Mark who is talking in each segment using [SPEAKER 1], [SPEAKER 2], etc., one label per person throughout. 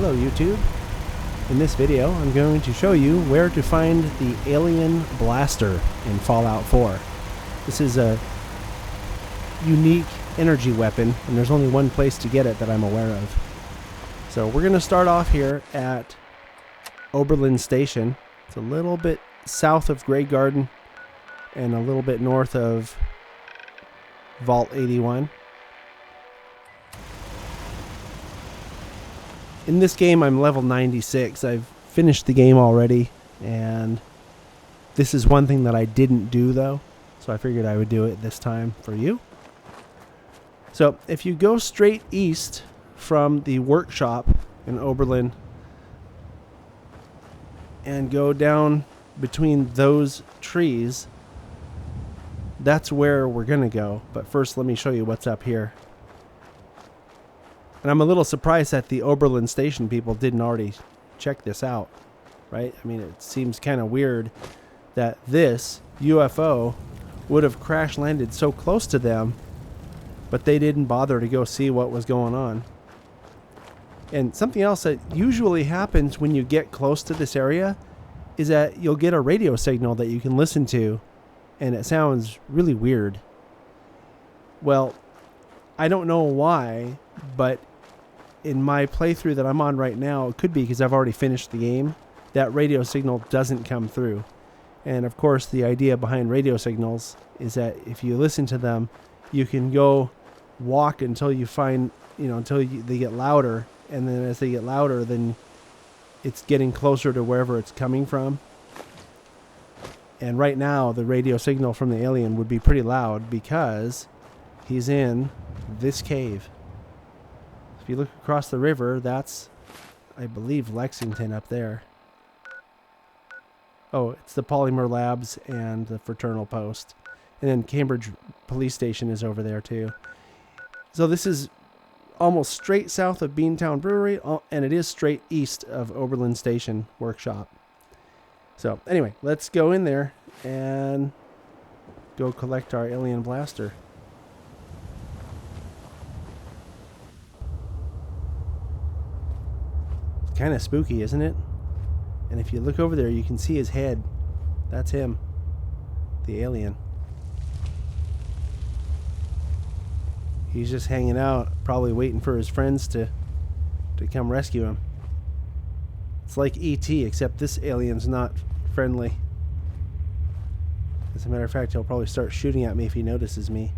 [SPEAKER 1] Hello YouTube. In this video I'm going to show you where to find the Alien Blaster in Fallout 4. This is a unique energy weapon and there's only one place to get it that I'm aware of. So we're going to start off here at Oberlin Station. It's a little bit south of Grey Garden and a little bit north of Vault 81. In this game I'm level 96. I've finished the game already, and this is one thing that I didn't do though, so I figured I would do it this time for you. So if you go straight east from the workshop in Oberlin and go down between those trees, that's where we're gonna go. But first let me show you what's up here. And I'm a little surprised that the Oberlin Station people didn't already check this out, right? I mean, it seems kind of weird that this UFO would have crash landed so close to them, but they didn't bother to go see what was going on. And something else that usually happens when you get close to this area is that you'll get a radio signal that you can listen to, and it sounds really weird. Well, I don't know why, but in my playthrough that I'm on right now, it could be because I've already finished the game, that radio signal doesn't come through. And of course the idea behind radio signals is that if you listen to them, you can go walk until you find, they get louder, and then as they get louder, then it's getting closer to wherever it's coming from. And right now the radio signal from the alien would be pretty loud because he's in this cave. If you look across the river, that's, I believe, Lexington up there. Oh, it's the Polymer Labs and the Fraternal Post. And then Cambridge Police Station is over there too. So this is almost straight south of Beantown Brewery, and it is straight east of Oberlin Station Workshop. So anyway, let's go in there and go collect our alien blaster. Kind of spooky, isn't it? And if you look over there, you can see his head. That's him, the alien. He's just hanging out, probably waiting for his friends to come rescue him. It's like E.T., except this alien's not friendly. As a matter of fact, he'll probably start shooting at me if he notices me.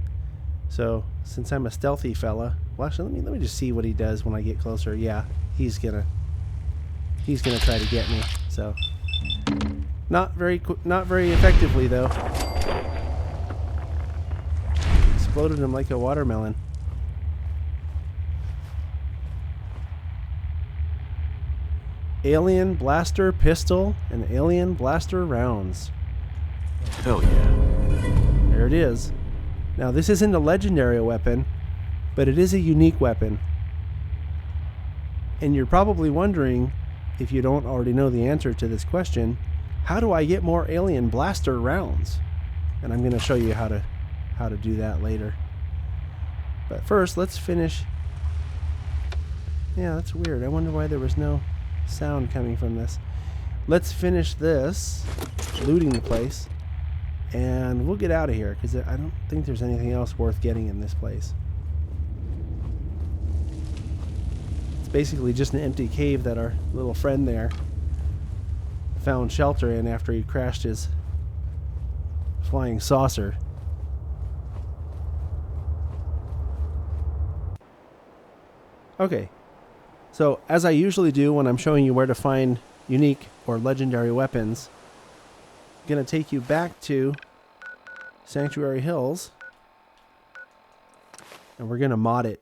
[SPEAKER 1] So, since I'm a stealthy fella, well, actually, let me just see what he does when I get closer. Yeah, he's gonna try to get me. So, not very effectively though. Exploded him like a watermelon. Alien blaster pistol and alien blaster rounds.
[SPEAKER 2] Hell yeah.
[SPEAKER 1] There it is. Now this isn't a legendary weapon, but it is a unique weapon. And you're probably wondering, if you don't already know the answer to this question, how do I get more alien blaster rounds? And I'm going to show you how to do that later. But first, let's finish. Yeah, that's weird. I wonder why there was no sound coming from this. Let's finish this, looting the place, and we'll get out of here because I don't think there's anything else worth getting in this place. Basically just an empty cave that our little friend there found shelter in after he crashed his flying saucer. Okay, so as I usually do when I'm showing you where to find unique or legendary weapons, I'm going to take you back to Sanctuary Hills and we're going to mod it.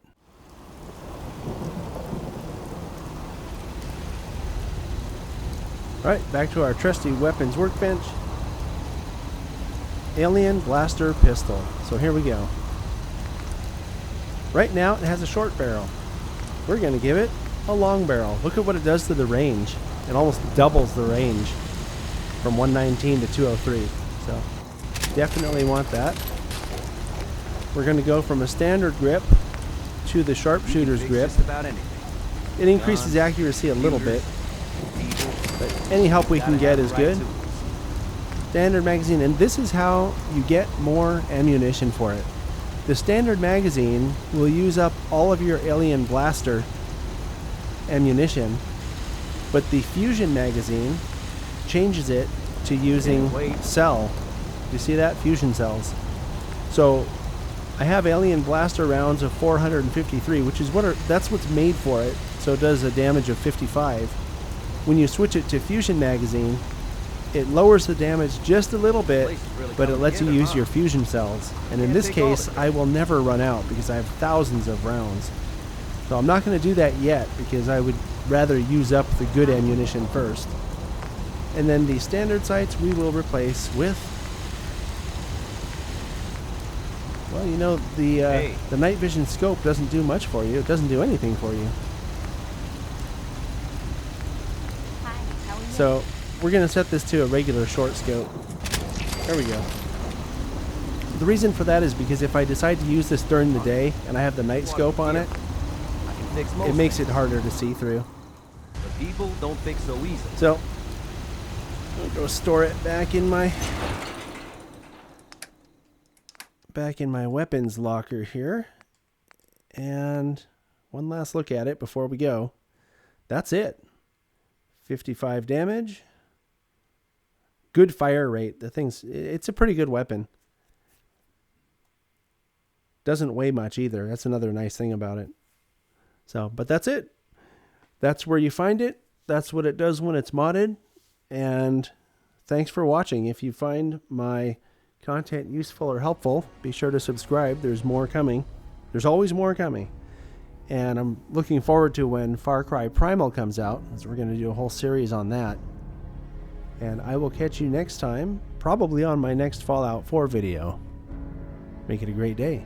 [SPEAKER 1] Alright, back to our trusty weapons workbench. Alien blaster pistol. So here we go. Right now it has a short barrel. We're going to give it a long barrel. Look at what it does to the range. It almost doubles the range from 119 to 203. So definitely want that. We're going to go from a standard grip to the sharpshooter's grip.
[SPEAKER 2] Just about anything.
[SPEAKER 1] It increases accuracy a little bit, but any help we can get is good. Standard magazine, and this is how you get more ammunition for it. The standard magazine will use up all of your alien blaster ammunition, but the fusion magazine changes it to using cell. You see that? Fusion cells. So I have alien blaster rounds of 453, which is that's what's made for it, so it does a damage of 55. When you switch it to fusion magazine, it lowers the damage just a little bit, but it lets you use your fusion cells. And in this case, I will never run out because I have thousands of rounds. So I'm not going to do that yet because I would rather use up the good ammunition first. And then the standard sights we will replace with, well, you know, the night vision scope doesn't do much for you. It doesn't do anything for you.
[SPEAKER 3] Hi, how are you?
[SPEAKER 1] So we're going to set this to a regular short scope. There we go. The reason for that is because if I decide to use this during the day and I have the night scope on it, it makes it harder to see through.
[SPEAKER 4] But people don't think so easy.
[SPEAKER 1] So I'll go store it back in my weapons locker here. And one last look at it before we go. That's it. 55 damage. Good fire rate. It's a pretty good weapon. Doesn't weigh much either. That's another nice thing about it. So, but that's it. That's where you find it. That's what it does when it's modded. And thanks for watching. If you find my content useful or helpful, be sure to subscribe. There's more coming. There's always more coming. And I'm looking forward to when Far Cry Primal comes out, so we're going to do a whole series on that. And I will catch you next time, probably on my next Fallout 4 video. Make it a great day.